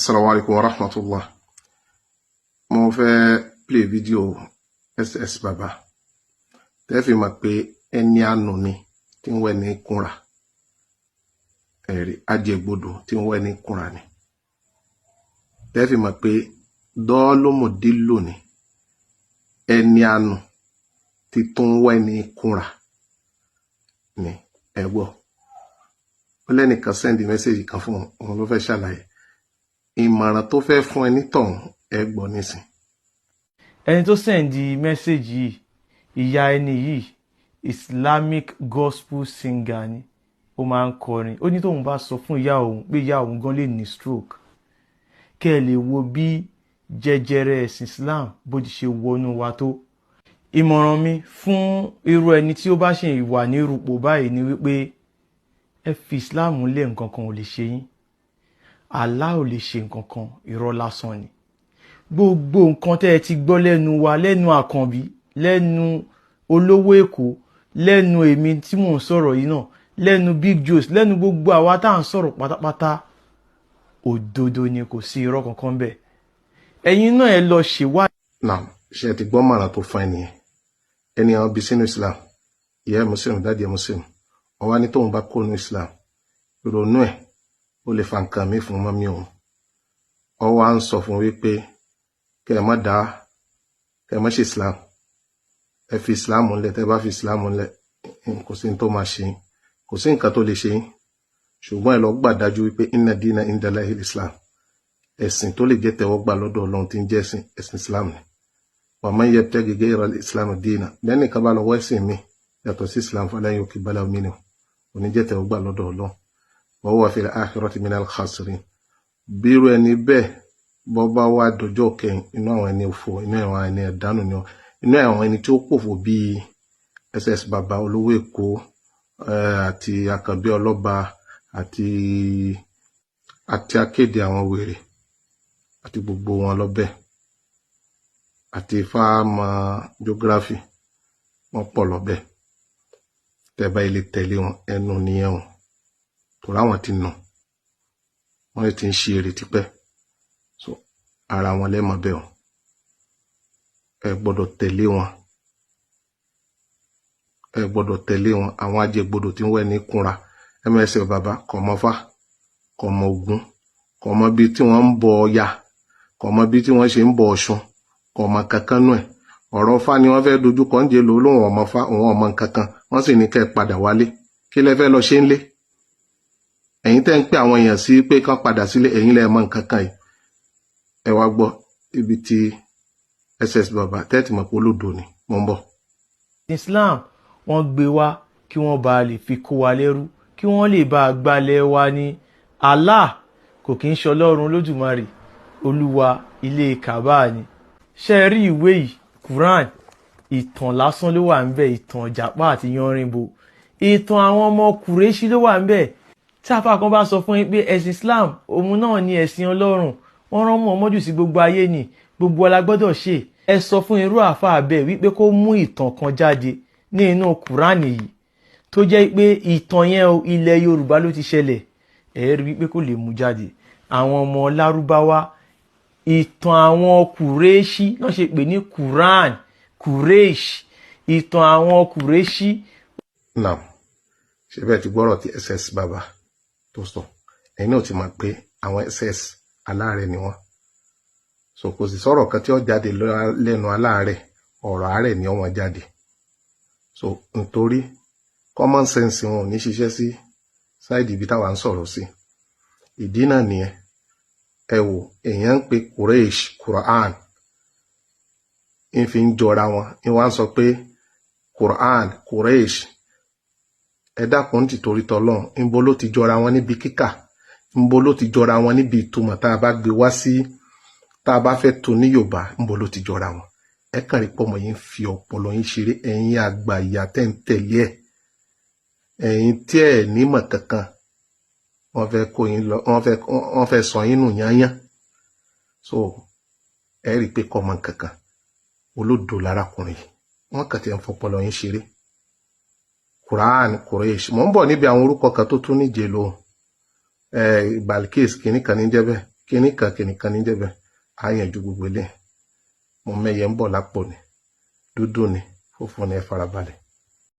Assalamu alaikum wa rahmatullah. Mo fẹ́ play video SS Baba. Tẹ́ fi mọ̀ pé ẹni àánú ni tí ń wẹ̀ ní kúnra. Ẹ̀rí ajẹgbodò tí ń wẹ̀ ní kúnra ni. Tẹ́ fi mọ̀ pé dọ́ọ́lọ́mọdélò ni ẹni àánú tí tún wẹ̀ ní kúnra ni ẹgbọ́. Ó lẹ́nìkan send message kan fún òun ló fẹ́ ṣàlàyé. Ìmọ̀ràn tó fẹ́ fún ẹni tọ̀hún ẹ gbọ́ nísìn. Ẹni tó sẹ́ndì mẹ́sẹ̀jì yìí, ìyá ẹni yìí, Islamic gospel singer ni, ó máa ń kọrin. Ó ní tóun bá sọ fún ìyá òun pé ìyá òun gan lè ní stroke. Kẹ́ ẹ lè wo bí jẹjẹrẹ ẹ̀sìn Islam bó ti ṣe wọnú wa tó. Ìmọ̀ràn mi fún irú ẹni tí ó bá ṣe wà ní irúpò báyìí ni wípé ẹ fi Islam lé, nǹkan kan ò lè ṣe yín. Allah ò lè ṣe nǹkan kan, irọ́ lásán ni. Gbogbo nǹkan tẹ́ ẹ ti gbọ́ lẹ́nu wa, lẹ́nu Àkànbí, lẹ́nu olówó Èkó, lẹ́nu èmi tí mò ń sọ̀rọ̀ yìí náà, lẹ́nu Big Joes, lẹ́nu gbogbo àwa tá à ń sọ̀rọ̀ pátápátá, òdodo ni, kò sí irọ́ kankan bẹ́ẹ̀. Ẹ̀yin náà ẹ lọ ṣèwádìí. Now, ṣe ti gbọ́ mọ̀ràn tó fún ẹnìyẹn. Ẹni àwọn bí sínú Islam, ìyá ẹ̀ Muslim, dáàdì ẹ̀ Muslim, ọwá ní tóun bá kó nínú Islam, ìrònú ẹ̀ ó lè fa nǹkan mi fún mọ́mí òun. Ọwá ń sọ fún wípé kẹ́ ẹ má ṣe Islam. Ẹ fi Islam ńlẹ̀, tẹ́ bá fi Islam ńlẹ̀, kò sí ní tó máa ṣe yín. Kò sí nǹkan tó lè ṣe yín. Ṣùgbọ́n ẹ lọ gbà dájú wípé inna dina indallahi Islam. Ẹ̀sìn tó lè jẹ́ tẹ́wọ́gbà lọ́dọ̀ Ọlọ́run tí ń jẹ́ ẹ̀sìn Islam ni. Wa man yabtaghi ghayra al-Islam dina. Bẹ́ẹ̀ni kan bá lọ wọ́ ẹ̀sìn mi yàtọ̀ sí Islam falan yuqbala minhu. Kò ní jẹ́ tẹ́wọ́gbà lọ́dọ̀ Ọlọ́run. Wa huwa fil akhirati minal khasirin. Bírú ẹni bẹ́ẹ̀ bọ́ bá wá dọjọ́ kẹyìn, inú àwọn ẹni òfò, inú àwọn ẹni ẹ̀dánù ni wọn, inú àwọn ẹni tí ó pòfò bíi SS Baba olówó Èkó àti Àkànbí ọlọ́ba àti akéde àwọn wèrè àti gbogbo wọn lọ́bẹ̀ àti fáàmà geography wọn pọ̀ lọ́bẹ̀. Tẹ́bá ilé tẹ̀lé wọn ẹnu nìyẹn wọn tó ráwọn ti nà wọ́n ti ń ṣe èrè tipẹ́. So ara wọn lẹ́mọ̀ bẹ́ẹ̀ wọn ẹ gbọ́dọ̀ tẹ̀lé wọn, ẹ gbọ́dọ̀ tẹ̀lé wọn. Àwọn ajẹgbodò tí ń wẹ̀ ní kúnra. MS Baba kò mọ Fá, kò mọ Ògún, kò mọ bí tí wọ́n ń bọ Ọya, kò mọ bí tí wọ́n ṣe ń bọ Ọ̀ṣun, kò mọ kankan nú ẹ̀. Ọ̀rọ̀ Fá ni wọ́n fẹ́ dojú kọ ń jẹ́ lóhùn ọmọ Fá, òun ọmọ kankan. Wọ́n sì ní kẹ́ ẹ padà wálé. Kí lẹ fẹ́ lọ ṣe ń lé? Ẹ̀yin tẹ́ ń pè àwọn èèyàn sí pé kán padà sílé, ẹ̀yin lẹ mọ̀ nǹkan kan yìí. Ẹ wá gbọ́ ibi tí SS Baba tẹ́tì mọ̀ pé olódo ni. Mo ń bọ̀. Islam wọ́n gbé wá kí wọ́n bá lè fi kó wa lẹ́rú, kí wọ́n lè bá gbalẹ̀ wa ní. Allah kò kí ń ṣọlọ́run Olódùmarè, Olúwa ilé Kaaba ni. Ṣé rí ìwé yìí, Quran, ìtàn lásán ló wà ńbẹ̀, ìtàn Ìjàpá àti Yánrinbo, ìtàn àwọn ọmọ Kùrẹ́ṣì ló wà ńbẹ̀. Tí àfà kan bá sọ fún yín pé ẹ̀sìn Islam òun náà ni ẹ̀sìn Ọlọ́run, wọ́n rán Muhammadu sí gbogbo ayé ni, gbogbo wa la gbọ́dọ̀ ṣe, ẹ sọ fún irú àfà bẹ́ẹ̀ wípé kó mú ìtàn kan jáde ní inú Kùránì yìí tó jẹ́ pé ìtàn yẹn ilẹ̀ Yorùbá ló ti ṣẹlẹ̀, ẹ rí wípé kó lè mú jáde. Àwọn ọmọ Lárúbáwá, ìtàn àwọn Kùrẹ́ṣì náà ṣe pè ní Quran, Quraysh, ìtàn àwọn Kùrẹ́ṣì. Now, ṣe bẹ́ẹ̀ ti gbọ́rọ̀ tí SS Baba tó sọ. Ẹ̀yin náà ti mọ̀ pé àwọn SS aláàrẹ̀ ni wọ́n. So kò sì sọ̀rọ̀ kan tí ó jáde lẹ́nu aláàrẹ̀, ọ̀rọ̀ àárẹ̀ ni wọ́n jáde. So nítorí common sense wọn ò ní ṣiṣẹ́ sí sáìdì ibi táwa ń sọ̀rọ̀ sí. Ìdí náà nìyẹn. Ẹ wò, èèyàn ń pe Quraysh, Quran, ń fi ń jọra wọn. Ń wá ń sọ pé Quran, Quraysh, ẹ dákun títorí tọlọ́run, ńbo ló ti jọra wọn níbi kíkà, ńbo ló ti jọra wọn níbi ìtumọ̀ tá a bá gbé wá sí, tá a bá fẹ́ tu ní Yorùbá, ńbo ló ti jọra wọn. Ẹ kàn rí pọ́mọ yín fi ọpọlọ yín ṣeré, ẹ̀yin àgbà ìyá tẹ́ ń tẹ̀lé ẹ̀, ẹ̀yin tí ẹ̀ nímọ̀ kankan, wọ́n fẹ́ kó yín lọ, wọ́n fẹ́ sọ yín nù yányán. So ẹ rí pé kọ́mọ kankan olódo lárakùnrin yìí, wọ́n kàn ti ń fọpọlọ yín ṣeré. Quran, Quraysh, mo ń bọ̀ níbi àwọn orúkọ kan tó tún níje lóhùn. Balkis kìíní kan ní jẹ́ bẹ́ẹ̀, kíní kan ní jẹ́bẹ̀ á yanjú gbogbo ilé mo mẹ́yẹ ń bọ̀ lápò ni dúdú ni funfun ni ẹ farabalẹ̀.